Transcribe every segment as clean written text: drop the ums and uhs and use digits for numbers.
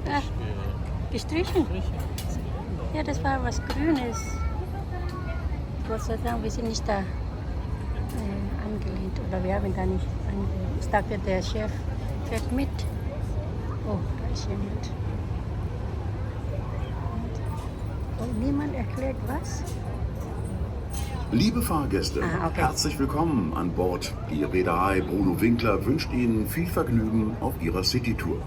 Ah, gestrichen? Ja, das war was Grünes. Gott sei Dank, wir sind nicht da angelehnt. Oder wir haben da nicht angelehnt. Ich dachte, der Chef fährt mit. Oh, da ist jemand. Und niemand erklärt was? Liebe Fahrgäste, okay. Herzlich willkommen an Bord. Die Reederei Bruno Winkler wünscht Ihnen viel Vergnügen auf Ihrer Citytour.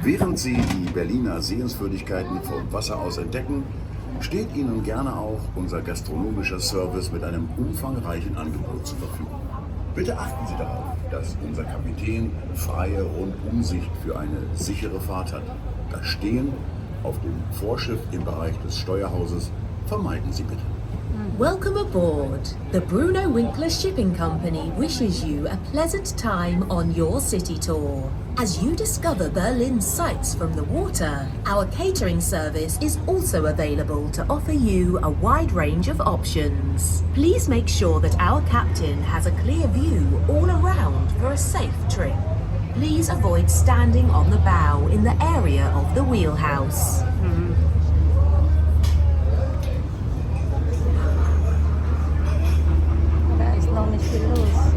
Während Sie die Berliner Sehenswürdigkeiten vom Wasser aus entdecken, steht Ihnen gerne auch unser gastronomischer Service mit einem umfangreichen Angebot zur Verfügung. Bitte achten Sie darauf, dass unser Kapitän freie Rundumsicht für eine sichere Fahrt hat. Das Stehen auf dem Vorschiff im Bereich des Steuerhauses vermeiden Sie bitte. Welcome aboard. The Bruno Winkler Shipping Company wishes you a pleasant time on your city tour. As you discover Berlin's sights from the water, our catering service is also available to offer you a wide range of options. Please make sure that our captain has a clear view all around for a safe trip. Please avoid standing on the bow in the area of the wheelhouse. Da ist noch nicht viel los.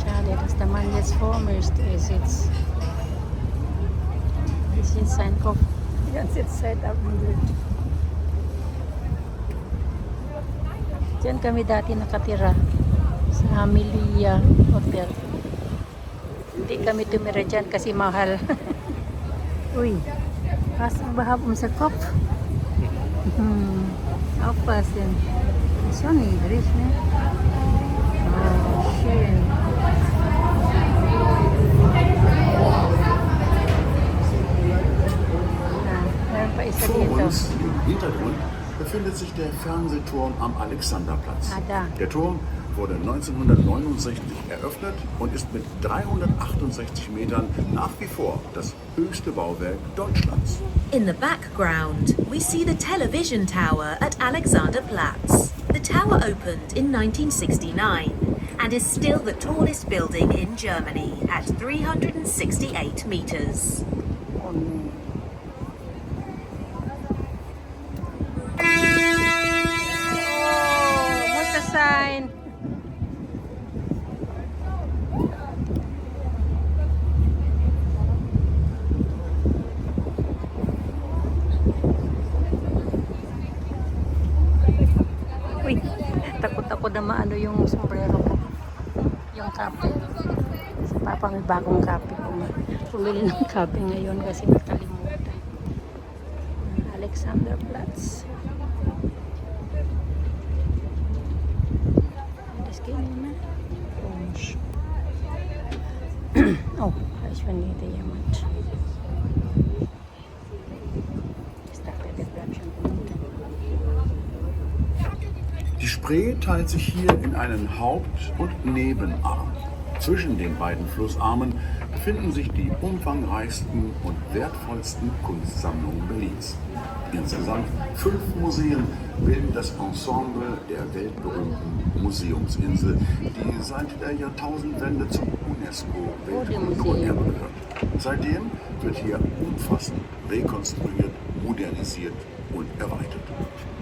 Schade, dass der Mann jetzt vor mir sitzt. Ist jetzt sein Kopf die ganze Zeit abgedreht. Diyan kami dati nakatira sa Amelia Hotel. Hindi kami tumira dyan kasi mahal. Uy, pasang bahab sa Kopf. Aufpassen. So niedrig, ne? Oh, schön. Meron pa isa Vor dito. uns im Hintergrund befindet sich der Fernsehturm am Alexanderplatz. Da. Der Turm wurde 1969 eröffnet und ist mit 368 Metern nach wie vor das höchste Bauwerk Deutschlands. In the background, we see the television tower at Alexanderplatz. The tower opened in 1969 and is still the tallest building in Germany at 368 meters. Oh, no. Sign. Uy, takot ako na maano yung sombrero ko. Yung kape. Si Papa may bagong kape. Pumili ng kape ngayon kasi nakalimutan. Alexanderplatz. Oh, da ist schon wieder jemand. Die Spree teilt sich hier in einen Haupt- und Nebenarm. Zwischen den beiden Flussarmen befinden sich die umfangreichsten und wertvollsten Kunstsammlungen Berlins. Insgesamt 5 Museen bilden das Ensemble der weltberühmten Museumsinsel, die seit der Jahrtausendwende zum UNESCO-Weltkulturerbe gehört. Seitdem wird hier umfassend rekonstruiert, modernisiert und erweitert.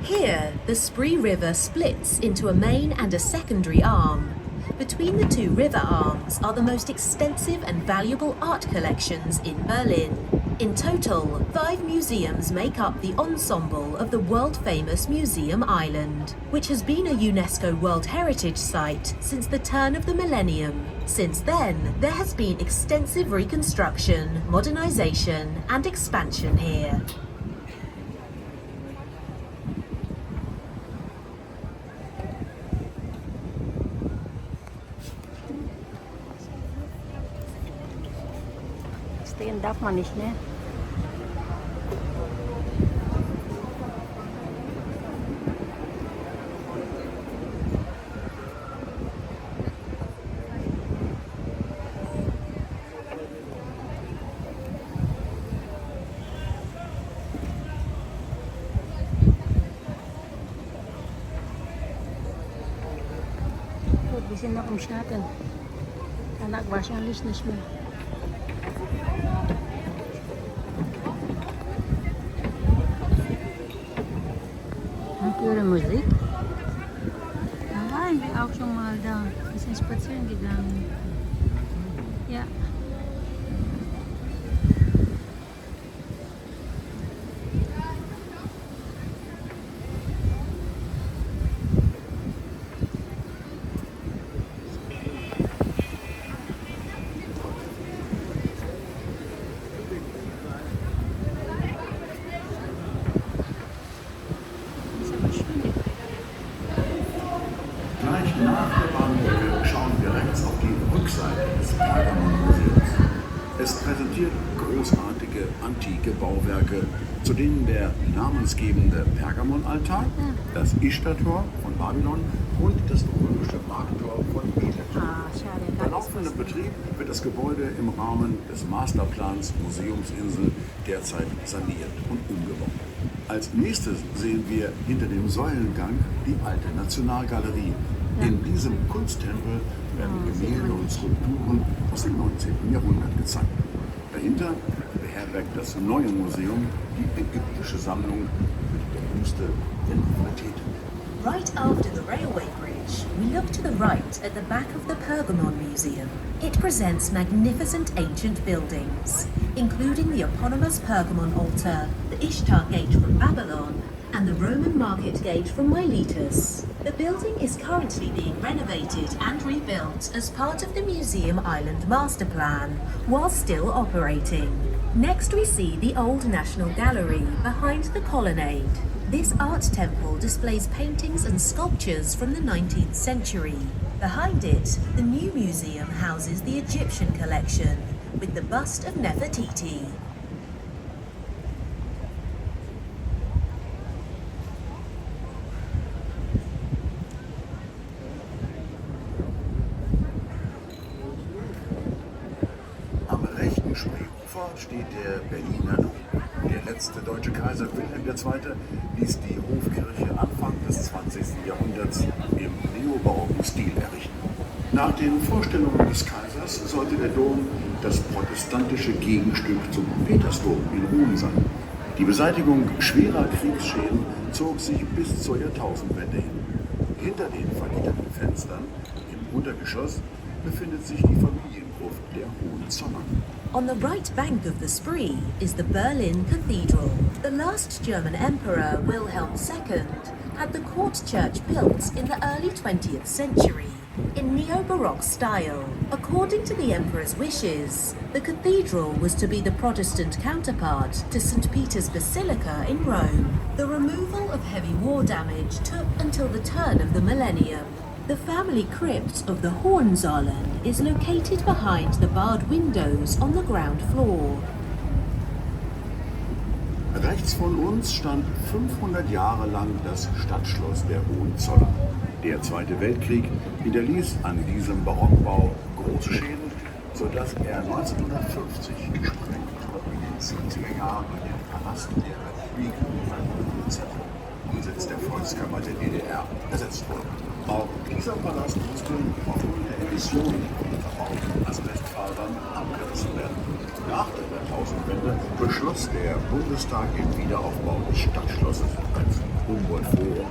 Here, the Spree River splits into a main and a secondary arm. Between the two river arms are the most extensive and valuable art collections in Berlin. In total, 5 museums make up the ensemble of the world-famous Museum Island, which has been a UNESCO World Heritage Site since the turn of the millennium. Since then, there has been extensive reconstruction, modernization, and expansion here. Stehen darf man nicht, ne? sind noch im Schatten. Danach wahrscheinlich nicht mehr. Pure Musik. Da waren wir auch schon mal da. Wir sind spazieren gegangen. Ja. Gleich nach der Bahnbrücke schauen wir rechts auf die Rückseite des Pergamon-Museums. Es präsentiert großartige antike Bauwerke, zu denen der namensgebende Pergamon-Altar, das Ishtar-Tor von Babylon und das römische Markttor von Milet. Bei laufendem Betrieb wird das Gebäude im Rahmen des Masterplans Museumsinsel derzeit saniert und umgebaut. Als nächstes sehen wir hinter dem Säulengang die alte Nationalgalerie. In diesem Kunsttempel werden Gemälde und Skulpturen aus dem 19. Jahrhundert gezeigt. Dahinter beherbergt das neue Museum die ägyptische Sammlung mit der Büste der Nefertiti. Right after the railway bridge, we look to the right at the back of the Pergamon Museum. It presents magnificent ancient buildings, including the eponymous Pergamon altar, the Ishtar Gate from Babylon, and the Roman Market Gate from Miletus. The building is currently being renovated and rebuilt as part of the Museum Island Master Plan, while still operating. Next we see the Old National Gallery behind the colonnade. This art temple displays paintings and sculptures from the 19th century. Behind it, the new museum houses the Egyptian collection, with the bust of Nefertiti. Am rechten Spreeufer steht der Berliner Dom. Der letzte deutsche Kaiser Wilhelm II. Ließ die Hofkirche Anfang des 20. Jahrhunderts im neobarocken Stil errichten. Nach den Vorstellungen des Kaisers sollte der Dom das protestantische Gegenstück zum Petersdom in Rom sein. Die Beseitigung schwerer Kriegsschäden zog sich bis zur Jahrtausendwende hin. Hinter den vergitterten Fenstern im Untergeschoss befindet sich die Familiengruft der Hohenzollern. On the right bank of the Spree is the Berlin Cathedral. The last German Emperor, Wilhelm II, had the court church built in the early 20th century in neo-Baroque style. According to the Emperor's wishes, the cathedral was to be the Protestant counterpart to St. Peter's Basilica in Rome. The removal of heavy war damage took until the turn of the millennium. The family crypt of the Hohenzollern is located behind the barred windows on the ground floor. Rechts von uns stand 500 Jahre lang das Stadtschloss der Hohenzollern. Der Zweite Weltkrieg hinterließ an diesem Barockbau große Schäden, sodass er 1950 gesprengt und in den 70er Jahren den Palast der Republik als Sitz der Volkskammer der DDR ersetzt wurde. Auch dieser Palast musste aufgrund der Emissionen von verbauten Asbestfasern abgerissen werden. Nach der Jahrtausendwende beschloss der Bundestag den Wiederaufbau des Stadtschlosses als Humboldt Forum.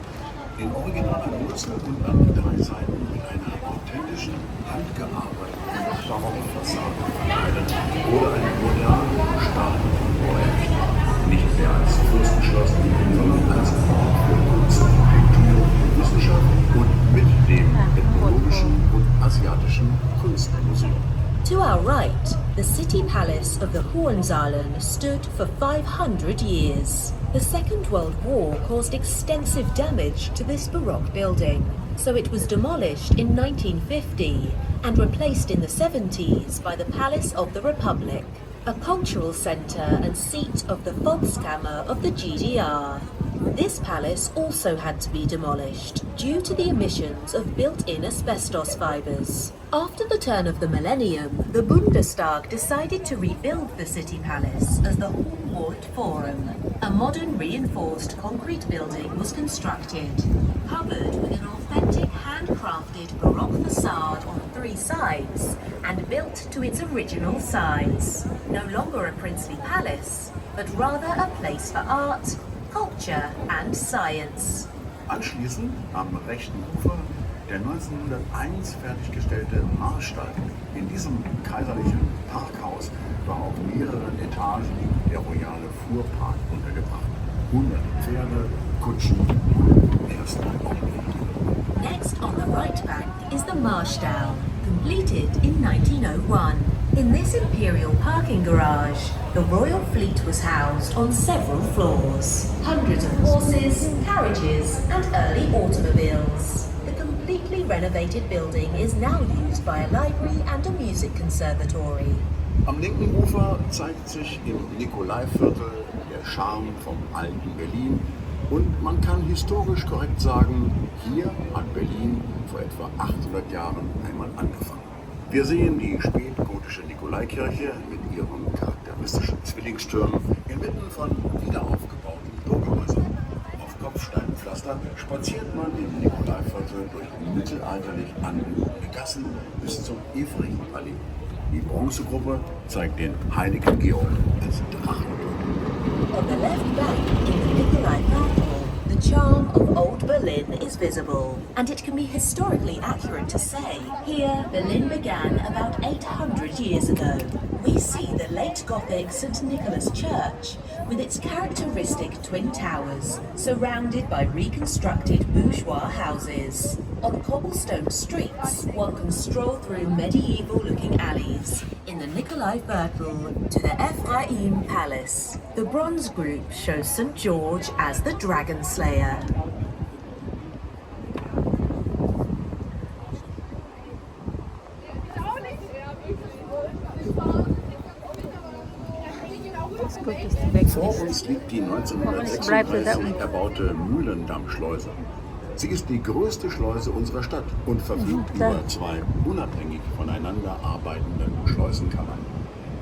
In originaler Größe und an 3 Seiten mit einer authentischen, handgearbeiteten Barockfassade verkleidet wurde eine moderne, staatliche Bau errichtet. Nicht mehr als Fürstenschloss, sondern als Ort für Kunst, Kultur und Wissenschaft und mit dem ethnologischen und asiatischen Kunstmuseum. To our right, the city palace of the Hohenzollern stood for 500 years. The Second World War caused extensive damage to this Baroque building, so it was demolished in 1950 and replaced in the 70s by the Palace of the Republic, a cultural centre and seat of the Volkskammer of the GDR. This palace also had to be demolished due to the emissions of built-in asbestos fibres. After the turn of the millennium, the Bundestag decided to rebuild the city palace as the Hall Humboldt Forum. A modern reinforced concrete building was constructed, covered with an authentic handcrafted Baroque facade on 3 sides and built to its original size. No longer a princely palace, but rather a place for art, culture and science. Anschließend am rechten Ufer der 1901 fertiggestellte Marstall. In diesem kaiserlichen Parkhaus war auf mehreren Etagen der royale Fuhrpark untergebracht. Hunderte Pferde, Kutschen und erste Automobile. Next on the right bank is the Marstall, completed in 1901. In this imperial parking garage, the royal fleet was housed on several floors. Hundreds of horses, carriages and early automobiles. The completely renovated building is now used by a library and a music conservatory. Am linken Ufer zeigt sich im Nikolaiviertel der Charme vom alten Berlin und man kann historisch korrekt sagen, hier hat Berlin vor etwa 800 Jahren einmal angefangen. Wir sehen die spätgotische Nikolaikirche mit ihren charakteristischen Zwillingstürmen inmitten von wiederaufgebauten Bürgerhäusern. Auf Kopfsteinpflaster spaziert man im Nikolaiviertel durch mittelalterlich anmutende Gassen bis zum Efraimpalais. Die Bronzegruppe zeigt den heiligen Georg als Drachentöter. On the left bank in the Nikolai Viertel, the charm of old Berlin is visible, and it can be historically accurate to say, here Berlin began about 800 years ago. We see the late Gothic St. Nicholas Church with its characteristic twin towers, surrounded by reconstructed bourgeois houses. On cobblestone streets, one can stroll through medieval-looking alleys. In the Nikolai Viertel to the Ephraim Palace. The bronze group shows St. George as the Dragon Slayer. Vor uns liegt die 1936 erbaute Mühlendammschleuse. Sie ist die größte Schleuse unserer Stadt und verfügt über 2 unabhängig voneinander arbeitenden Schleusenkammern.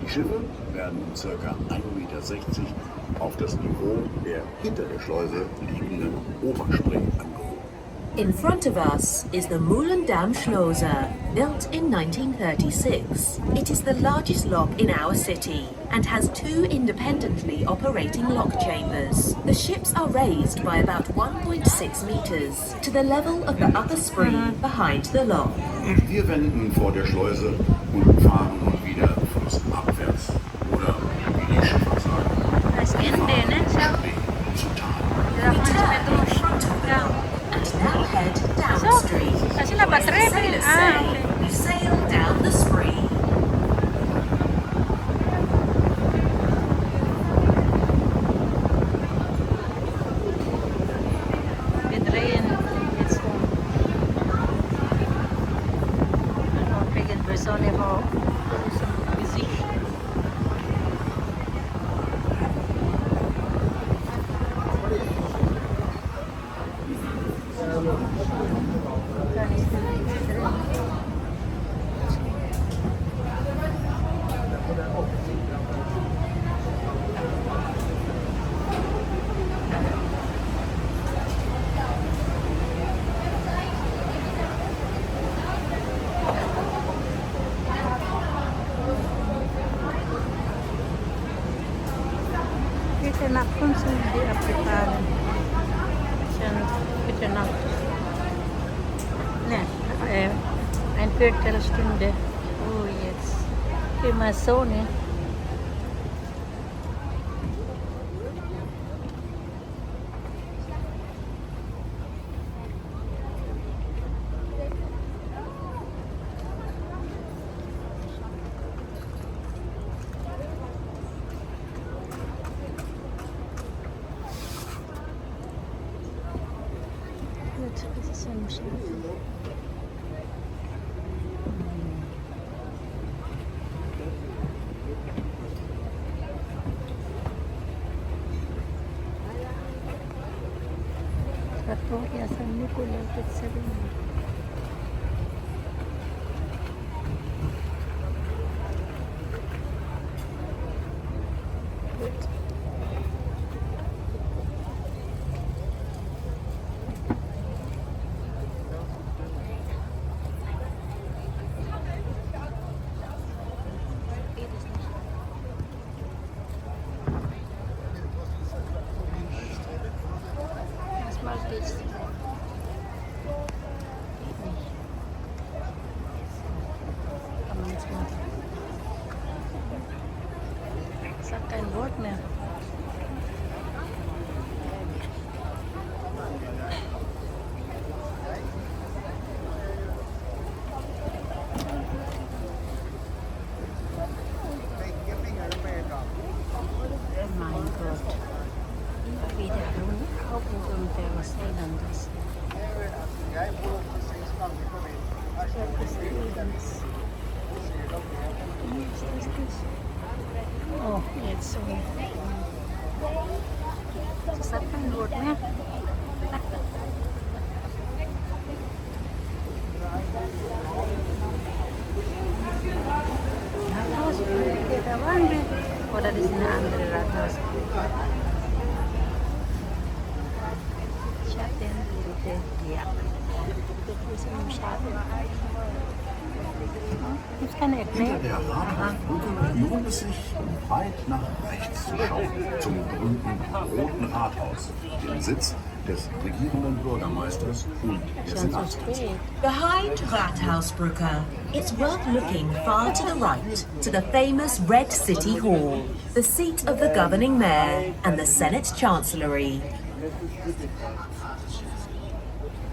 Die Schiffe werden um ca. 1,60 Meter auf das Niveau der hinter der Schleuse liegenden Oberspree angehoben. In front of us is the Mühlendamm-Schleuse, built in 1936. It is the largest lock in our city and has 2 independently operating lock chambers. The ships are raised by about 1.6 meters to the level of the upper spree behind the lock. Wir wenden vor der Schleuse und fahren nun wieder flussabwärts. Oder wie die Schiffer sagen, Das Ende, ne? Spree zu Tal. We turn in front of the lock and now head downstream. Kasi As labat the rin. sailors Ah, say, okay. we sail down the spree. Wir drehen jetzt um. Ano, kaya Bersone mo sa Gesicht. Bitte nach uns in die Afrikaner. Bitte nach. Ne, ein Viertelstunde. Oh, jetzt. Immer so, ne? Gut, das ist ja nicht schlecht. Trattoria San Nicola Chancellery. Gut. municipalities. Sag kein Wort mehr. Mein Gott. Immer wieder auf und der sehen das. Oh, jetzt so. Das sagt kein Wort mehr. Rathaus, da waren wir. Oder das ist eine andere Rathaus. Schatten, ja. Wir sind im Schatten. Gibt's keine Hinter Ecke? der Rathausbrücke lohnt es sich, weit nach rechts zu schauen, zum berühmten Roten Rathaus, dem Sitz des regierenden Bürgermeisters und der Schon so Senatspräsidenten. spät. Behind Rathausbrücke, it's worth looking far to the right to the famous Red City Hall, the seat of the governing mayor and the Senate Chancellery.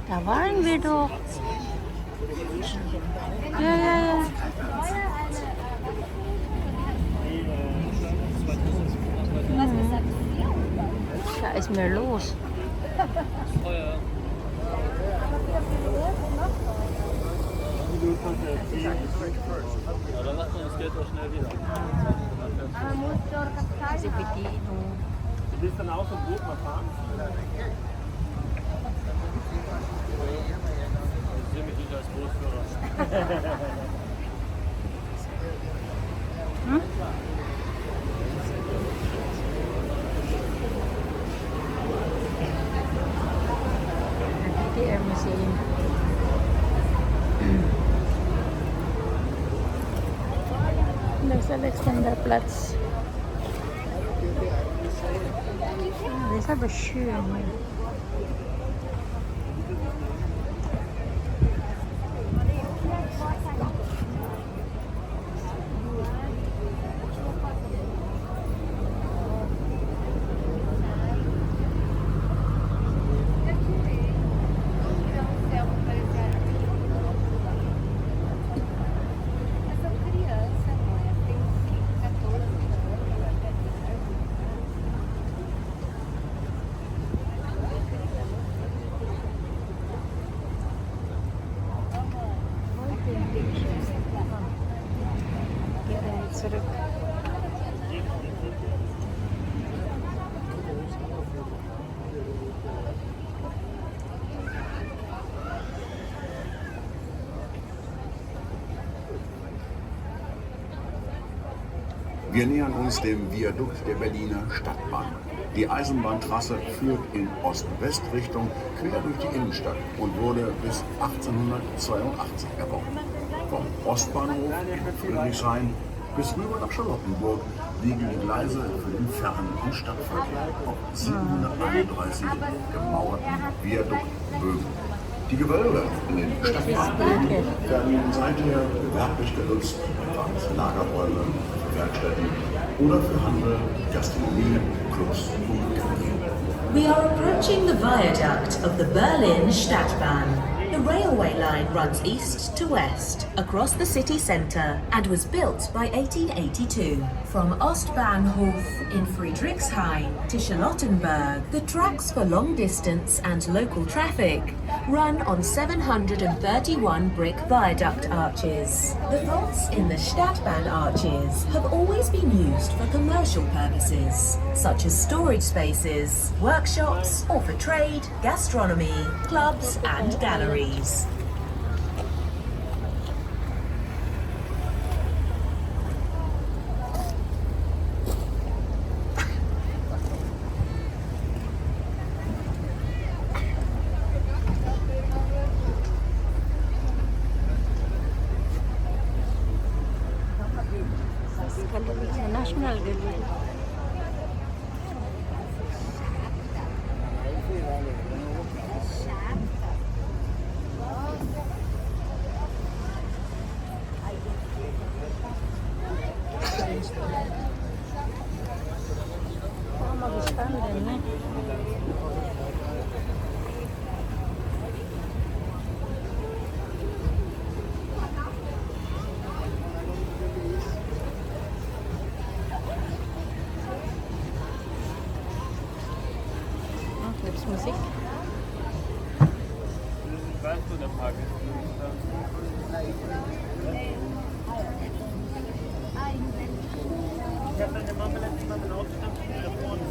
Da waren wir doch. Ja. Da ist mehr los. Ja, dann lassen wir das Geld auch schnell wieder. Diese Bedienung. Du willst dann auch so ein Boot mal fahren? Ich sehe mich nicht als Bootsführer. DDR Museum. Das ist Alexanderplatz. Das ist aber schön. Zurück. Wir nähern uns dem Viadukt der Berliner Stadtbahn. Die Eisenbahntrasse führt in Ost-West-Richtung quer durch die Innenstadt und wurde bis 1882 erbaut. Vom Ostbahnhof in Friedrichshain bis rüber nach Charlottenburg liegen die Gleise für den Fern- und Stadtverkehr auf 731 gemauerten Viaduktbögen. Die Gewölbe in den Stadtbahnen werden seither gewerblich genutzt, etwa als Lagerräume, für Werkstätten oder für Handel, Gastronomie, Clubs und Galerien. We are approaching the viaduct of the Berlin Stadtbahn. The railway line runs east to west across the city centre and was built by 1882. From Ostbahnhof in Friedrichshain to Charlottenburg, the tracks for long distance and local traffic run on 731 brick viaduct arches. The vaults in the Stadtbahn arches have always been used for commercial purposes, such as storage spaces, workshops, or for trade, gastronomy, clubs, and galleries. National Gallery. erst so der Park ist. Ich habe meine Mama letztes Mal mit aufgestanden und wieder vorne.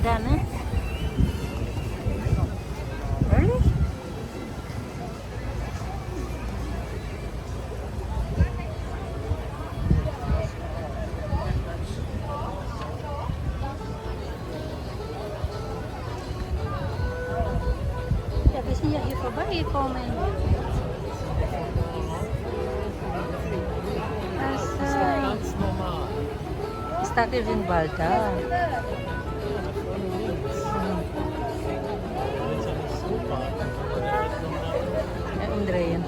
Dahme. Really? Ja, wir sind ja hier vorbeigekommen. Ganz normal. Ich dachte, wir sind bald da. Umdrehen.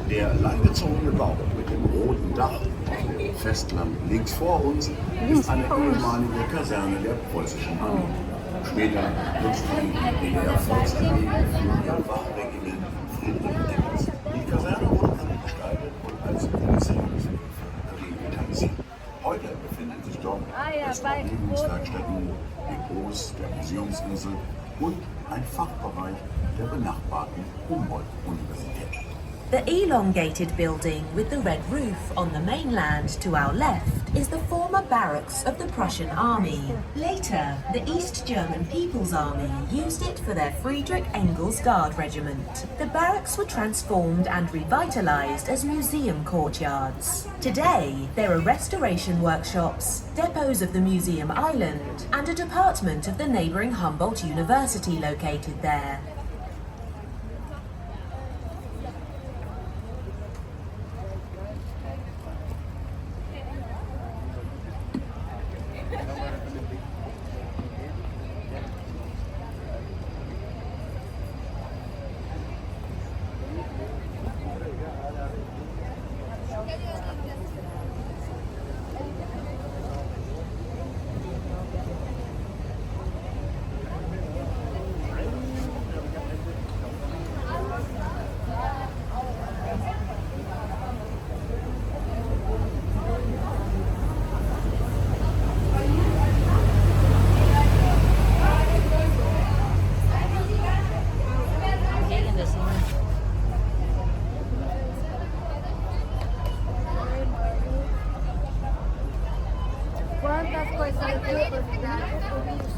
Der langgezogene Bau mit dem roten Dach auf dem Festland links vor uns ist eine ehemalige Kaserne der preußischen Armee. Später nutzte die DDR-Volksarmee für ihr Wachregiment Friedrichstraße. Die Kaserne wurde dann gestaltet und als Museumshilfe revitalisiert. Heute befinden sich dort Restaurierungswerkstätten, Depots der Museumsinsel und ein Fachbereich der benachbarten Humboldt-Universität. The elongated building with the red roof on the mainland to our left is the former barracks of the Prussian army. Later, the East German People's Army used it for their Friedrich Engels Guard regiment. The barracks were transformed and revitalized as museum courtyards. Today, there are restoration workshops, depots of the museum island, and a department of the neighboring Humboldt University located there.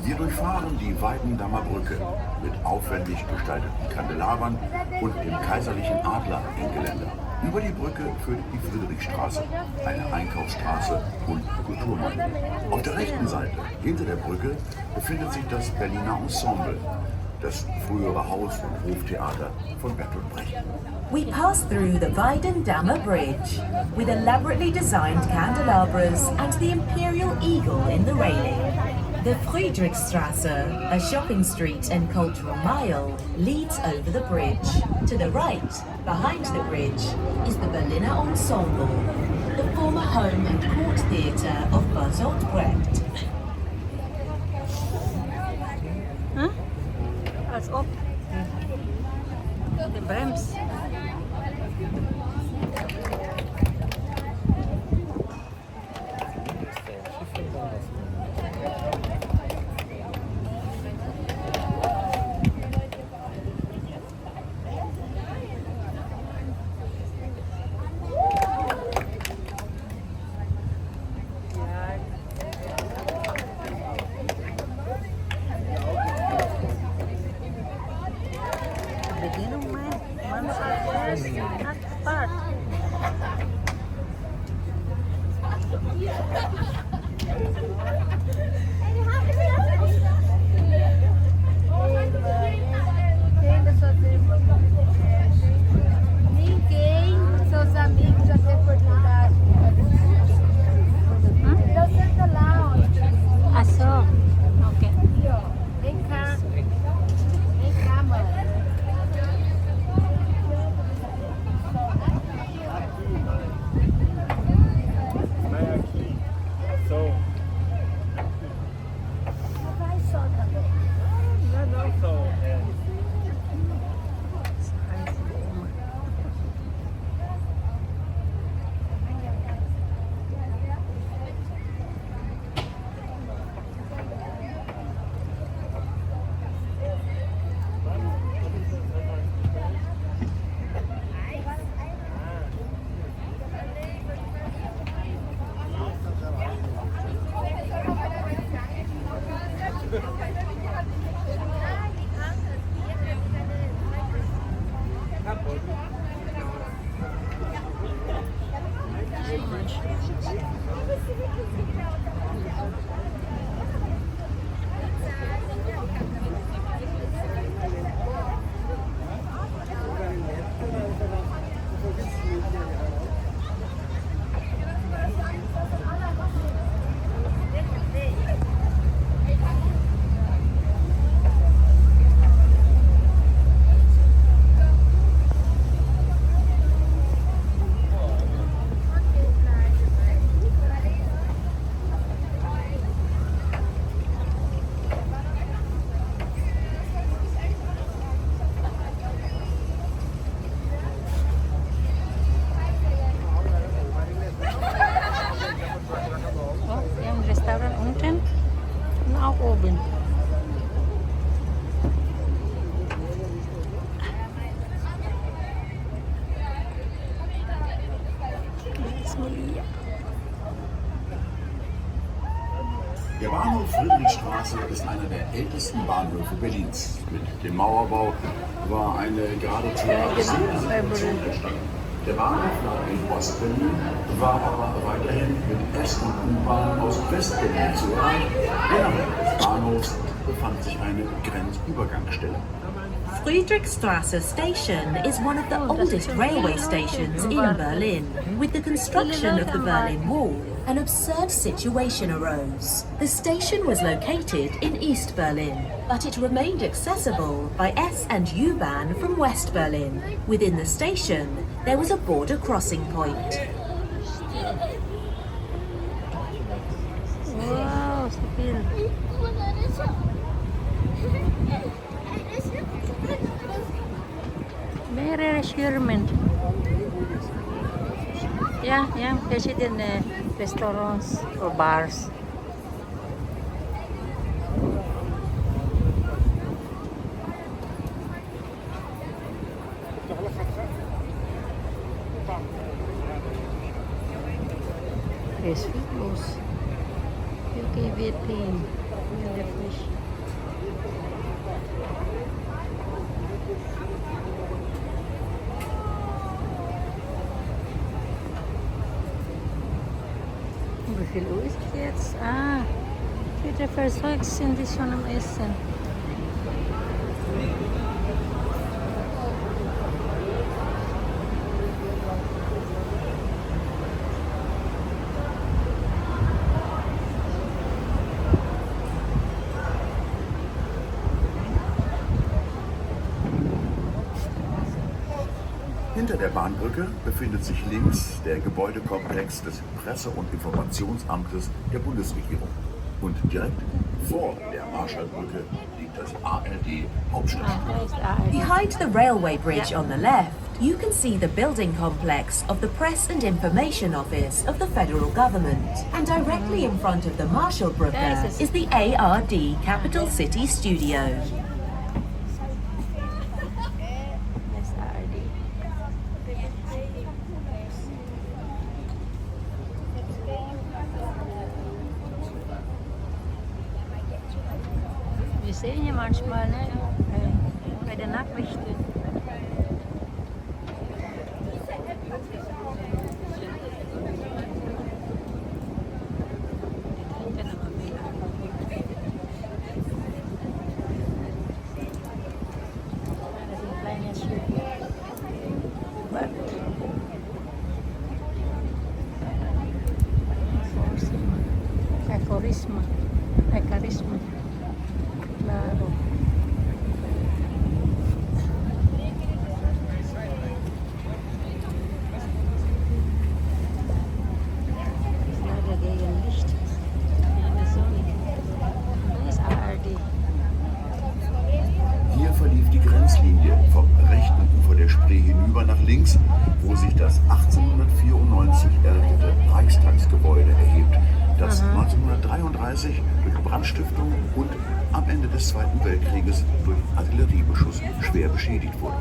Wir durchfahren die Weidendammer Brücke mit aufwendig gestalteten Kandelabern und dem kaiserlichen Adler im Geländer. Über die Brücke führt die Friedrichstraße, eine Einkaufsstraße und Kulturmeile. Auf der rechten Seite, hinter der Brücke, befindet sich das Berliner Ensemble, das frühere Haus- und Hoftheater von Bertolt Brecht. We pass through the Weidendammer Bridge with elaborately designed candelabras and the imperial eagle in the railing. The Friedrichstraße, a shopping street and cultural mile, leads over the bridge. To the right, behind the bridge, is the Berliner Ensemble, the former home and court theatre of Bertolt Brecht. Huh? Als ob. De Brems. Beginning man not start. Bahnhof Friedrichstraße ist einer der ältesten Bahnhöfe Berlins. Mit dem Mauerbau war eine geradezu Zivilisation entstanden. Der Bahnhof lag in Ost-Berlin, war aber weiterhin mit S- und U-Bahn aus West-Berlin zu erreichen. Innerhalb des Bahnhofs befand sich eine Grenzübergangsstelle. Friedrichstraße station is one of the oldest railway stations in Berlin. With the construction of the Berlin Wall, an absurd situation arose. The station was located in East Berlin, but it remained accessible by S and U-Bahn from West Berlin. Within the station, there was a border crossing point. Wow, so viel. Very reassurement. Yeah, verschiedene restaurants or bars. Yes, los. UK Vietnam. Fish. Wie viel Uhr ist es jetzt? Ah, wieder versorgt sind die schon am Essen. Hinter der Bahnbrücke befindet sich links der Gebäudekomplex des Presse- und Informationsamtes der Bundesregierung. Und direkt vor der Marstallbrücke liegt das ARD Hauptstadtstudio. Behind the railway bridge on the left, you can see the building complex of the Press and Information Office of the federal government. And directly in front of the Marstallbrücke is the ARD Capital City Studio. Wir sehen ja manchmal, ne, bei den Nachrichten. Charisma. Claro. Leider gegen Licht. Keine Sonne. Das ist ARD. Hier verlief die Grenzlinie vom rechten Ufer der Spree hinüber nach links, wo sich das 1894 errichtete Reichstagsgebäude erhebt, das 1933 durch Brandstiftung und am Ende des Zweiten Weltkrieges durch Artilleriebeschuss schwer beschädigt wurde.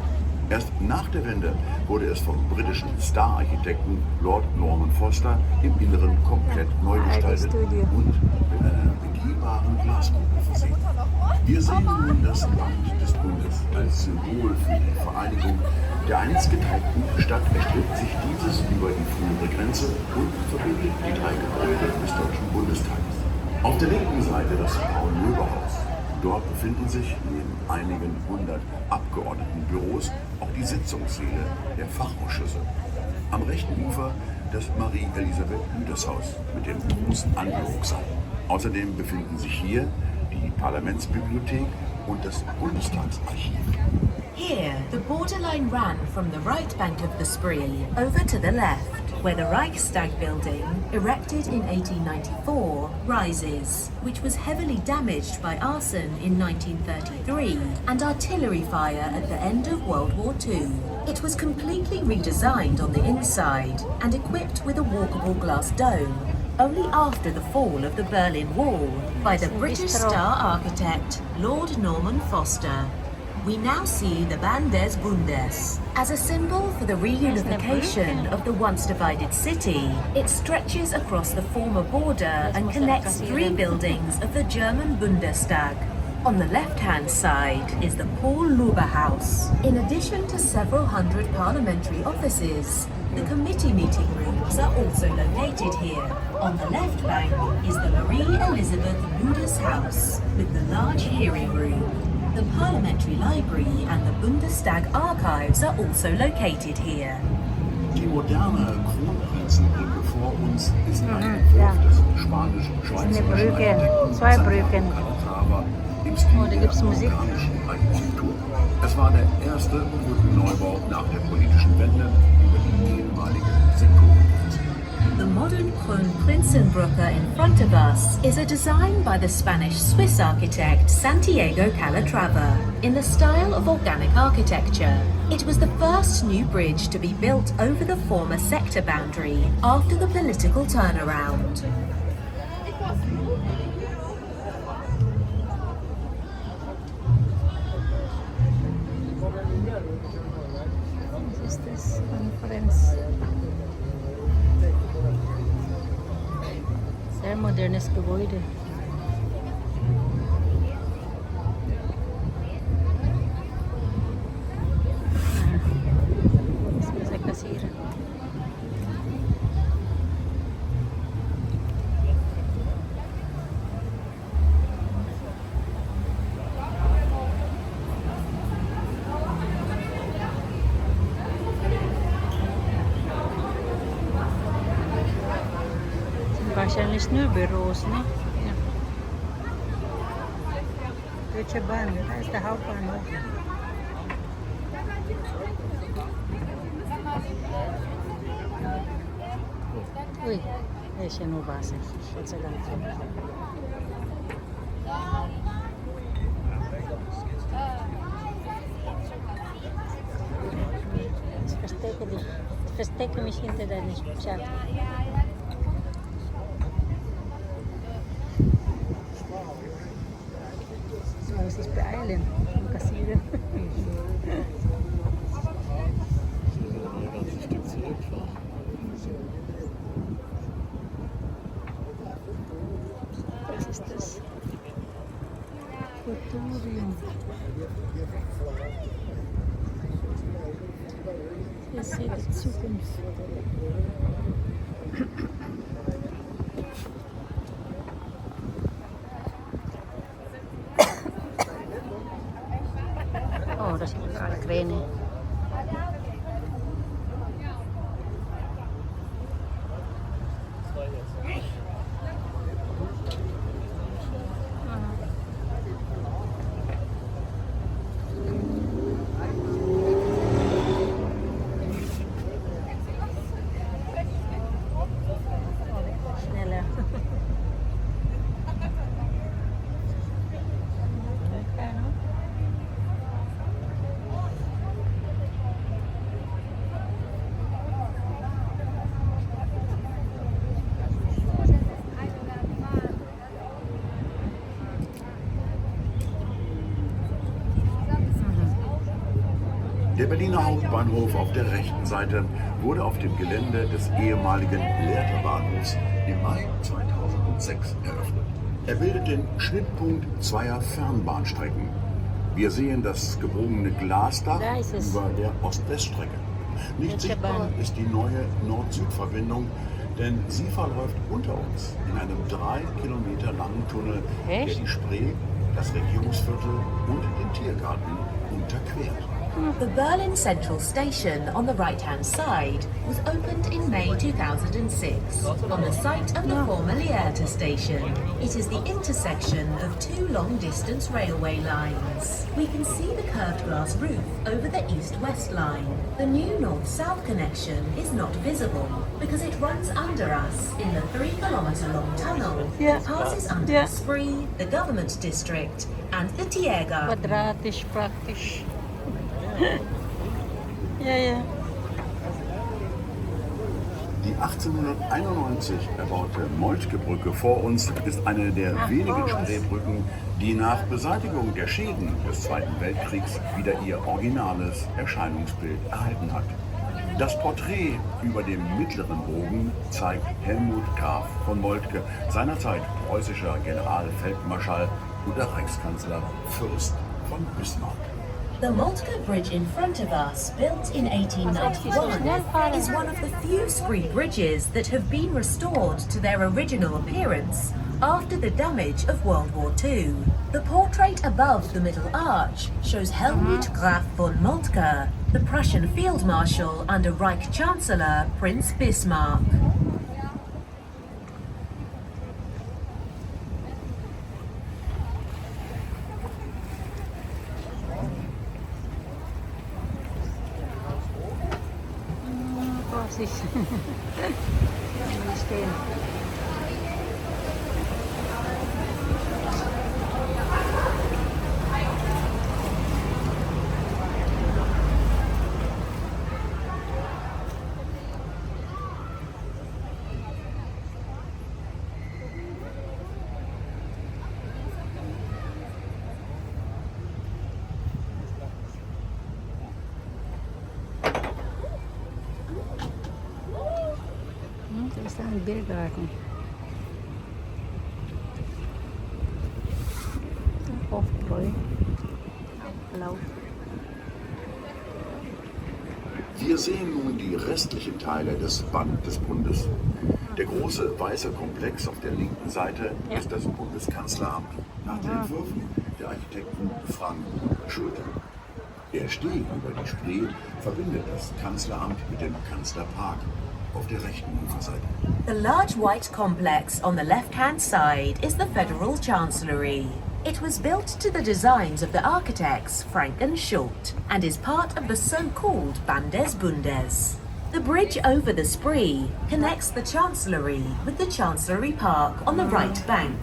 Erst nach der Wende wurde es vom britischen Star-Architekten Lord Norman Foster im Inneren komplett neu gestaltet und mit einer begehbaren Glaskugel versehen. Wir sehen nun das Band des Bundes als Symbol für die Vereinigung der einst geteilten Stadt. Erstreckt sich dieses über die frühere Grenze und verbindet die drei Gebäude des Deutschen Bundestages. Auf der linken Seite das Paul-Löbe-Haus. Dort befinden sich neben einigen 100 Abgeordnetenbüros auch die Sitzungssäle der Fachausschüsse. Am rechten Ufer das Marie-Elisabeth-Güters-Haus mit dem großen Anhörungssaal. Außerdem befinden sich hier die Parlamentsbibliothek und das Bundestagsarchiv. Here, the borderline ran from the right bank of the Spree over to the left, where the Reichstag building, erected in 1894, rises, which was heavily damaged by arson in 1933 and artillery fire at the end of World War II. It was completely redesigned on the inside and equipped with a walkable glass dome, only after the fall of the Berlin Wall by the British star architect Lord Norman Foster. we now see the Bahn des Bundes. As a symbol for the reunification of the once divided city, it stretches across the former border and connects three buildings of the German Bundestag. On the left-hand side is the Paul Luber House. In addition to several hundred parliamentary offices, the committee meeting rooms are also located here. On the left bank is the Marie Elizabeth Luders House with the large hearing room. The Parliamentary Library and the Bundestag Archives are also located here. Die moderne Kronprinzenbrücke vor uns ist ein Entwurf des spanisch-schweizerischen Architekten Zwei Brücken. Calatrava im Stil Oh, da gibt's der Musik. amerikanischen Architektur. Es war der erste Brückenneubau nach der politischen Wende über die ehemalige Sektorengrenze. The modern Kronprinzenbrücke in front of us is a design by the Spanish-Swiss architect Santiago Calatrava in the style of organic architecture. It was the first new bridge to be built over the former sector boundary after the political turnaround. Was ist das? Konferenz. Sehr modernes Gebäude. Das ist der Kassierer. Wahrscheinlich nur Büros, ne? Ja. Deutsche Bahn, da ist der Hauptbahnhof. Ui, hier ist ja nur Wasser, Gott sei Dank. Ich verstecke mich hinter deinem Schatten. Man muss sich beeilen, am Kassieren. Was ist das? Kulturien. Hier seht die Zukunft. Oh, das sind überall Kräne. Schneller. Der Berliner Hauptbahnhof auf der rechten Seite wurde auf dem Gelände des ehemaligen Lehrterbahnhofs im Mai 2006 eröffnet. Er bildet den Schnittpunkt zweier Fernbahnstrecken. Wir sehen das gebogene Glasdach Da ist es. über der Ost-West-Strecke. Nicht Welche sichtbar Bahn? ist die neue Nord-Süd-Verbindung, denn sie verläuft unter uns in einem 3 Kilometer langen Tunnel, der Echt? die Spree, das Regierungsviertel und den Tiergarten unterquert. The Berlin Central Station on the right-hand side was opened in May 2006 on the site of the former LENNERTZ station. It is the intersection of two long-distance railway lines. We can see the curved glass roof over the east-west line. The new north-south connection is not visible because it runs under us in the 3-kilometer-long tunnel Yeah. that passes under Yeah. the Spree, the government district, and the Tiergarten. Quadratisch praktisch. Ja, ja. Die 1891 erbaute Moltke-Brücke vor uns ist eine der wenigen Spreebrücken, die nach Beseitigung der Schäden des Zweiten Weltkriegs wieder ihr originales Erscheinungsbild erhalten hat. Das Porträt über dem mittleren Bogen zeigt Helmut Graf von Moltke, seinerzeit preußischer Generalfeldmarschall und der Reichskanzler Fürst von Bismarck. The Moltke Bridge in front of us, built in 1891, is one of the few spree bridges that have been restored to their original appearance after the damage of World War II. The portrait above the middle arch shows Helmut Graf von Moltke, the Prussian Field Marshal under Reich Chancellor Prince Bismarck. Vorsicht. Mal stehen. Da ist ein Biergarten. Hofbräu. Blau. Wir sehen nun die restlichen Teile des Bundes. Der große weiße Komplex auf der linken Seite ist das Bundeskanzleramt nach den Entwürfen der Architekten Frank Schulte. Der Steg über die Spree verbindet das Kanzleramt mit dem Kanzlerpark auf der rechten Uferseite. The large white complex on the left-hand side is the Federal Chancellery. It was built to the designs of the architects Frank and Schult and is part of the so-called Band des Bundes. The bridge over the Spree connects the Chancellery with the Chancellery Park on the right bank.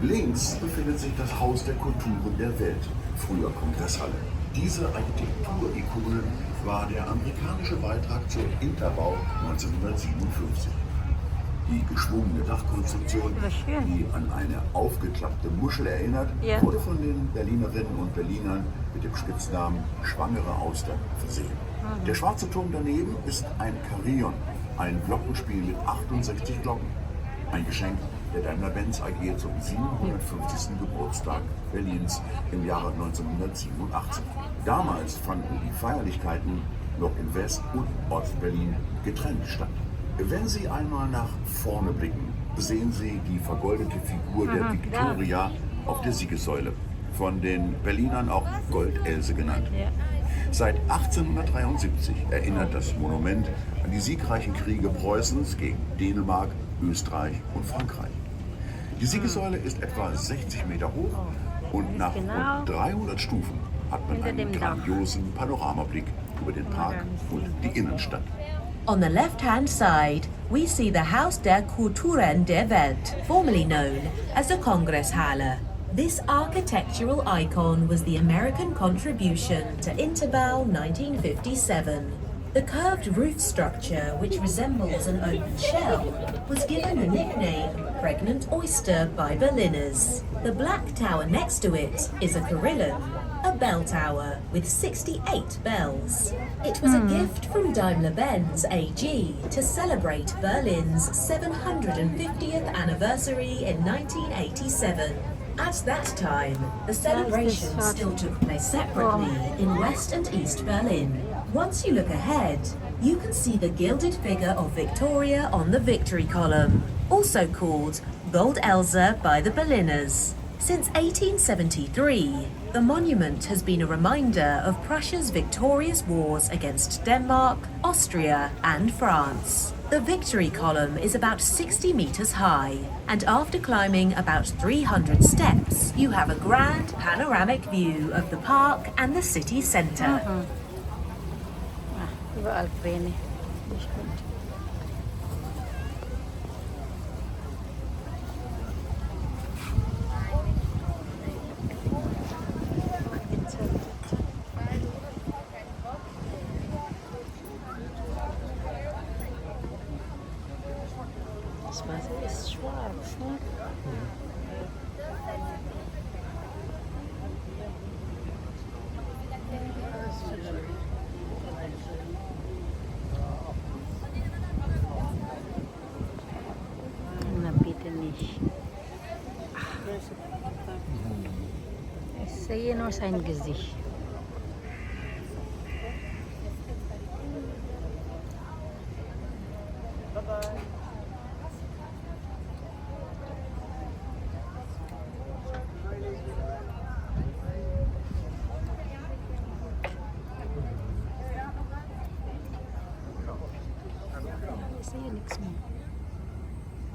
Links befindet sich das Haus der Kulturen der Welt, früher Kongresshalle. Diese Architekturikone war der amerikanische Beitrag zum Interbau 1957. Die geschwungene Dachkonstruktion, die an eine aufgeklappte Muschel erinnert, wurde von den Berlinerinnen und Berlinern mit dem Spitznamen Schwangere Auster versehen. Der schwarze Turm daneben ist ein Carillon, ein Glockenspiel mit 68 Glocken. Ein Geschenk der Daimler-Benz AG zum 750. Geburtstag Berlins im Jahre 1987. Damals fanden die Feierlichkeiten noch in West- und Ostberlin getrennt statt. Wenn Sie einmal nach vorne blicken, sehen Sie die vergoldete Figur der Victoria auf der Siegessäule, von den Berlinern auch Goldelse genannt. Seit 1873 erinnert das Monument an die siegreichen Kriege Preußens gegen Dänemark, Österreich und Frankreich. Die Siegessäule ist etwa 60 Meter hoch und nach rund 300 Stufen hat man einen grandiosen Panoramablick über den Park und die Innenstadt. On the left-hand side, we see the Haus der Kulturen der Welt, formerly known as the Kongresshalle. This architectural icon was the American contribution to Interbau 1957. The curved roof structure, which resembles an open shell, was given the nickname Pregnant Oyster by Berliners. The black tower next to it is a carillon, a bell tower with 68 bells. It was a gift from Daimler-Benz AG to celebrate Berlin's 750th anniversary in 1987. At that time, the celebration still took place separately in West and East Berlin. Once you look ahead, you can see the gilded figure of Victoria on the Victory Column, also called Gold Else by the Berliners. Since 1873, the monument has been a reminder of Prussia's victorious wars against Denmark, Austria, and France. The Victory Column is about 60 meters high, and after climbing about 300 steps, you have a grand panoramic view of the park and the city center. Überall Pläne. Das Wasser ist schwarz, ne? Na bitte nicht. Ich sehe nur sein Gesicht. Ich sehe nichts mehr.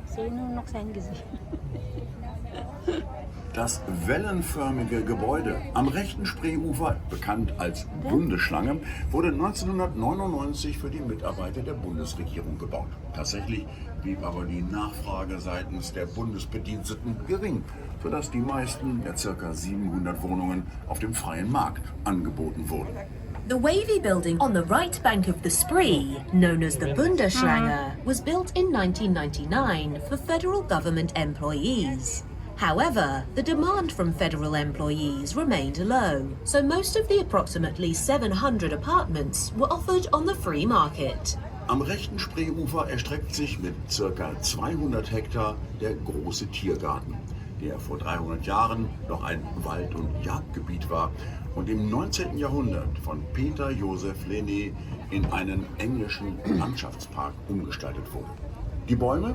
Ich sehe nur noch sein Gesicht. Das wellenförmige Gebäude am rechten Spreeufer, bekannt als Bundesschlange, wurde 1999 für die Mitarbeiter der Bundesregierung gebaut. Tatsächlich blieb aber die Nachfrage seitens der Bundesbediensteten gering, sodass die meisten der ca. 700 Wohnungen auf dem freien Markt angeboten wurden. The wavy building on the right bank of the Spree, known as the Bundesschlange, was built in 1999 for federal government employees. However, the demand from federal employees remained low, so most of the approximately 700 apartments were offered on the free market. Am rechten Spreeufer erstreckt sich mit ca. 200 Hektar der große Tiergarten, der vor 300 Jahren noch ein Wald- und Jagdgebiet war und im 19. Jahrhundert von Peter Joseph Lenné in einen englischen Landschaftspark umgestaltet wurde. Die Bäume,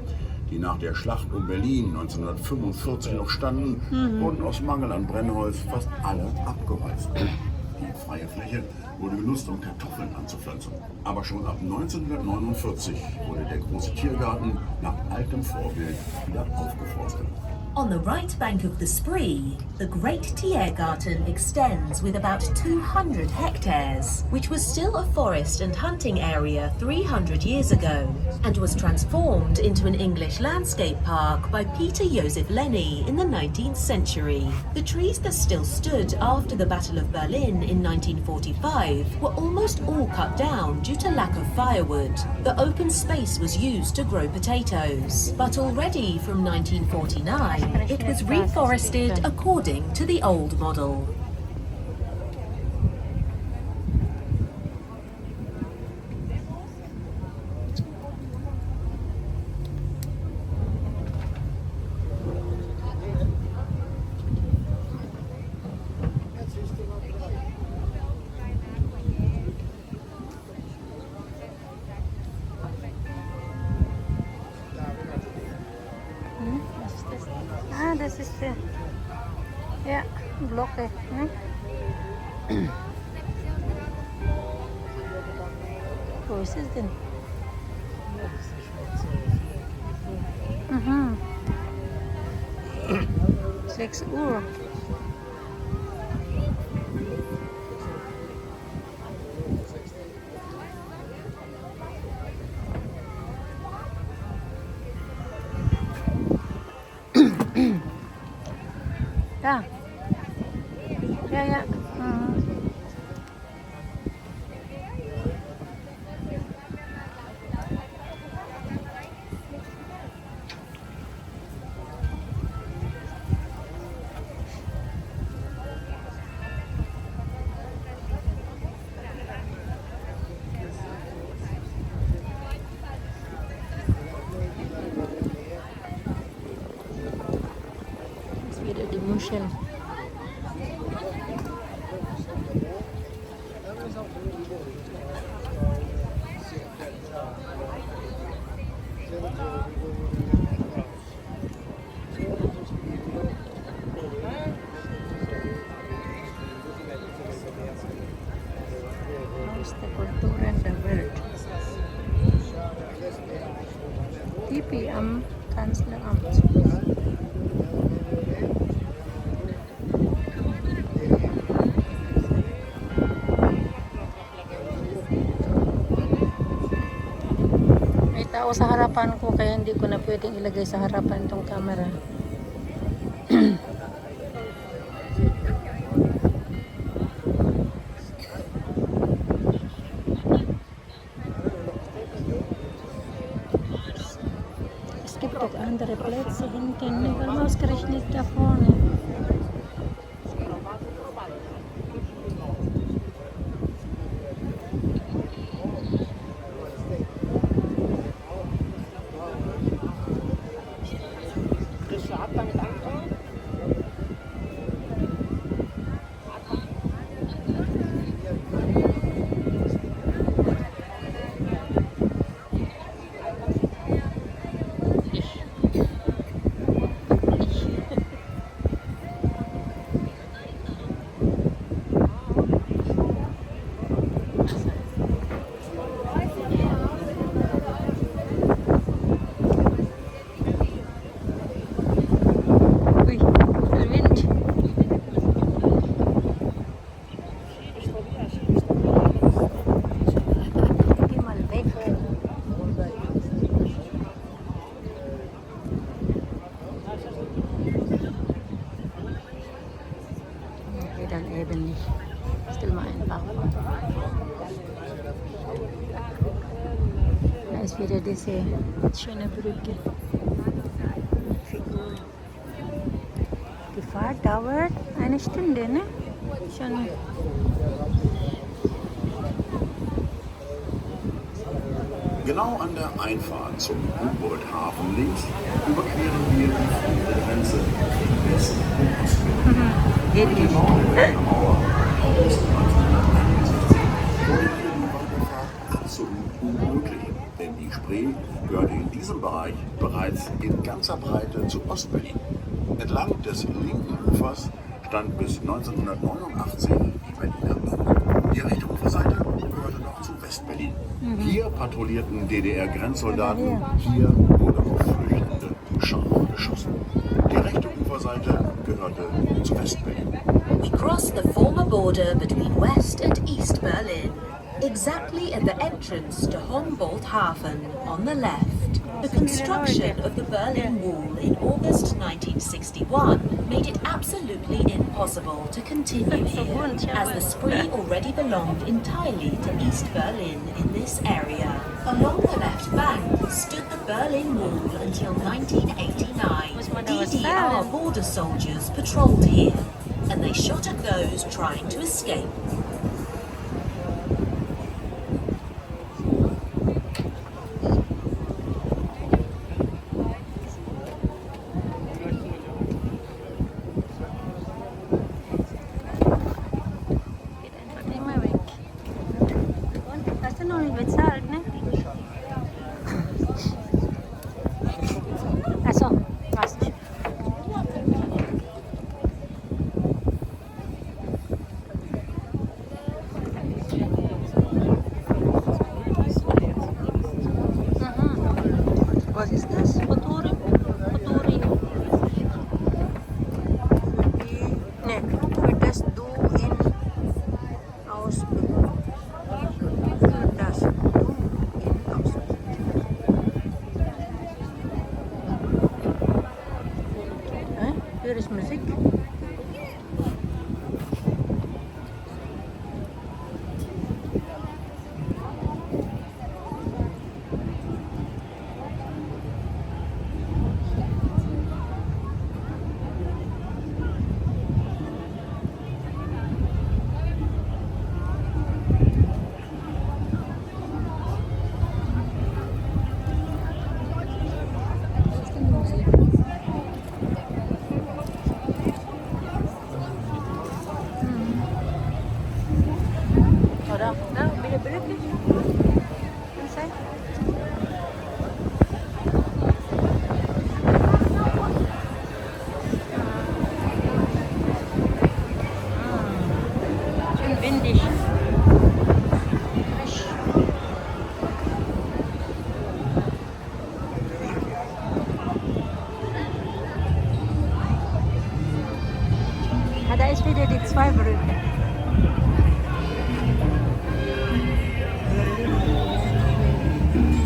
die nach der Schlacht um Berlin 1945 noch standen, wurden aus Mangel an Brennholz fast alle abgeholzt. Die freie Fläche wurde genutzt, um Kartoffeln anzupflanzen. Aber schon ab 1949 wurde der große Tiergarten nach altem Vorbild wieder aufgeforstet. On the right bank of the Spree, the Great Tiergarten extends with about 200 hectares, which was still a forest and hunting area 300 years ago, and was transformed into an English landscape park by Peter Joseph Lenné in the 19th century. The trees that still stood after the Battle of Berlin in 1945 were almost all cut down due to lack of firewood. The open space was used to grow potatoes, but already from 1949, it was reforested according to the old model. Ah, das ist der. Ja, Glocke. Ne? Wo ist es denn? Mhm. 6 Uhr. Ja. Ja, ja. Mhm. Jetzt wieder die Muscheln. Größte Kulturen der Welt. Tipi am Kanzleramt. May tao sa harapan ko kaya hindi ko na pwedeng ilagay sa harapan tong camera. Skip doch andere Plätze hinten. Warum ausgerechnet da vorne? Wieder diese schöne Brücke. Die Fahrt dauert eine Stunde, ne? Schon. Genau an der Einfahrt zum Humboldt Hafen links überqueren wir die Grenze im Westen und Osten. Geht nicht. Die Mauer aus 1961 wurde hier die Wanderfahrt absolut unmöglich. Denn die Spree gehörte in diesem Bereich bereits in ganzer Breite zu Ostberlin. Entlang des linken Ufers stand bis 1989 die Berliner Mauer. Die rechte Uferseite gehörte noch zu Westberlin. Hier patrouillierten DDR-Grenzsoldaten, hier wurde auf Flüchtende scharf geschossen. Die rechte Uferseite gehörte zu Westberlin. We cross the former border between West and East Berlin, exactly at the entrance to Humboldt Hafen on the left. The construction of the Berlin Wall in August 1961 made it absolutely impossible to continue here, as the Spree already belonged entirely to East Berlin in this area. Along the left bank stood the Berlin Wall until 1989. DDR border soldiers patrolled here, and they shot at those trying to escape. Was ist das? Futuri? Ne, würdest du in Ausbildung? Würdest du in Ausbildung? Hier ist Musik. Oder? Ja, wieder Brücke. Schön windig. Da ist wieder die zwei Brücken.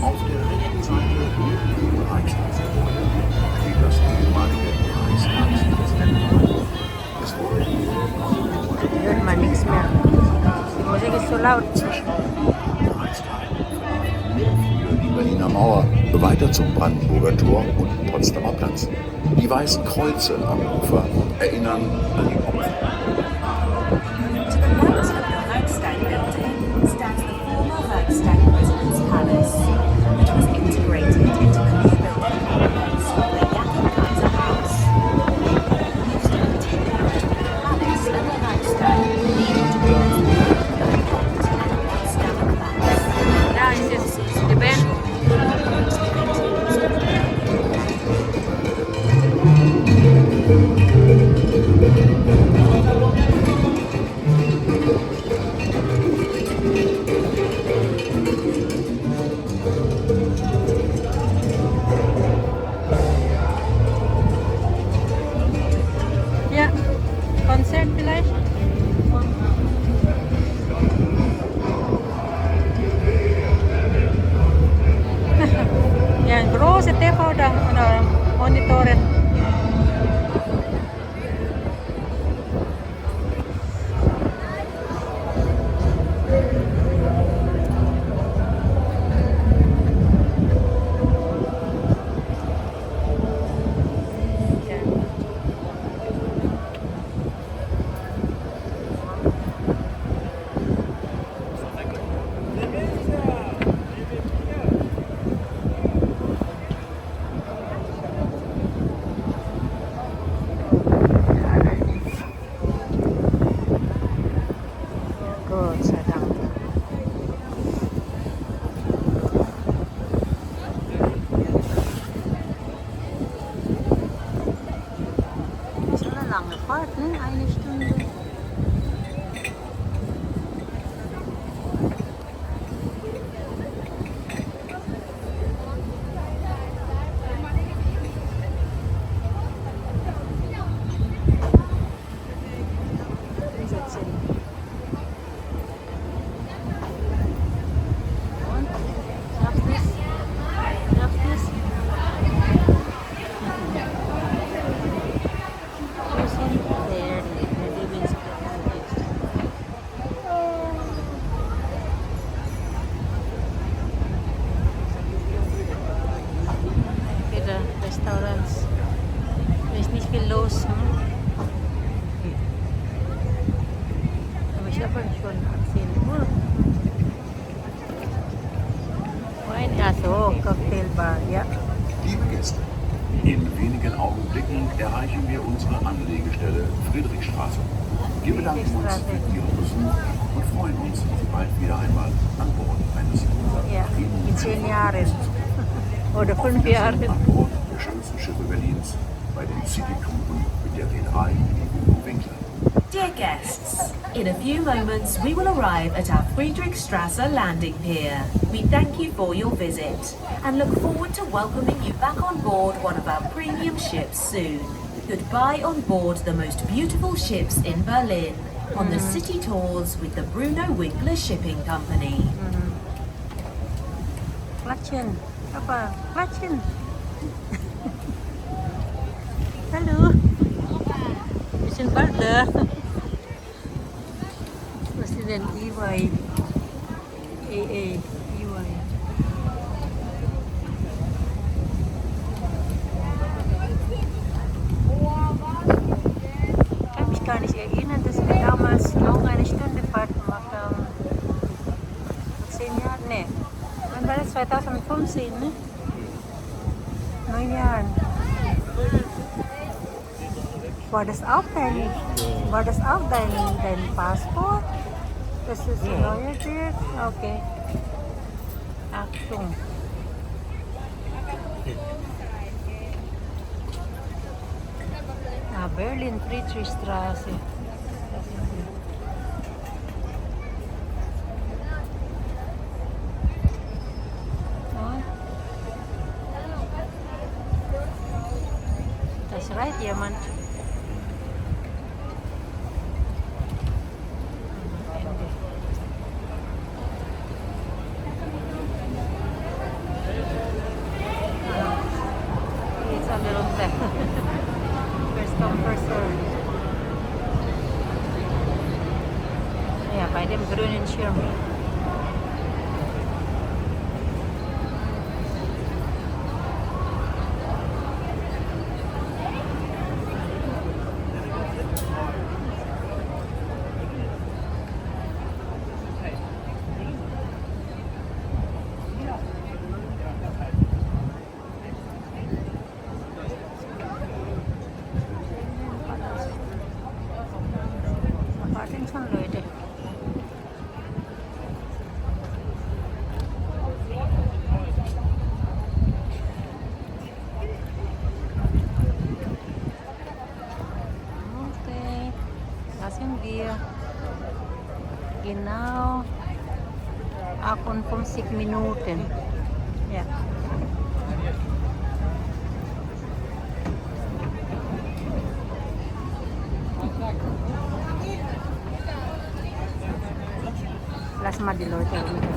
Auf der rechten Seite im Reichstagsgebäude steht das ehemalige Reichstag and Bundestag. Es wurde hier Hört man nichts mehr. Die Musik ist so laut. zwischen dem Reichstag für die Berliner Mauer weiter zum Brandenburger Tor und Potsdamer Platz. Die weißen Kreuze am Ufer erinnern an die Opfer. To the right of the Reichstag building stands the former Reichstag President's Palace, which was integrated into the new building complex of the Kaiser House. Used to continue between the palace and the Reichstag, leading towards the Humboldt and Potsdamer Platz. Yeah, this is the band. Ja, Konzert vielleicht? Yan, große TV da, Monitoren. Gott sei Dank. Das ist eine lange Fahrt, ne? Eine Stunde. Restaurants. Da ist nicht viel los. Hm? Aber ich habe schon 10 Uhr. Wein, ja so, Cocktailbar, ja. Liebe Gäste, in wenigen Augenblicken erreichen wir unsere Anlegestelle Friedrichstraße. Wir bedanken uns für Ihren Besuch und freuen uns, Sie bald wieder einmal an Bord eines Ja, in 10 Jahren. Oder 5 Jahren. An Bord der schönsten Schiffe Berlins bei den City-Touren mit der Reederei Winkler. Dear guests, in a few moments we will arrive at our Friedrichstraße landing pier. We thank you for your visit and look forward to welcoming you back on board one of our premium ships soon. Goodbye on board the most beautiful ships in Berlin on the city tours with the Bruno Winkler Shipping Company. Klatschen. Apa? Klatschen. Hallo. Wir sind bald da. President EY. EY. Ich kann mich gar nicht erinnern, dass wir damals noch eine Stunde Fahrt gemacht haben. Vor 10 Jahren? Nee. Wann war das? 2015, ne? 9 Jahren. War das auch dein Passport? Das ist erneuert wird? Okay. Achtung. Ah, Berlin Friedrichstraße. Da schreit jemand. It's a little tech. First come, first serve. Ja, bei dem grünen Schirm. Genau 58 Minuten. Ja. Lass mal die Leute rumgehen.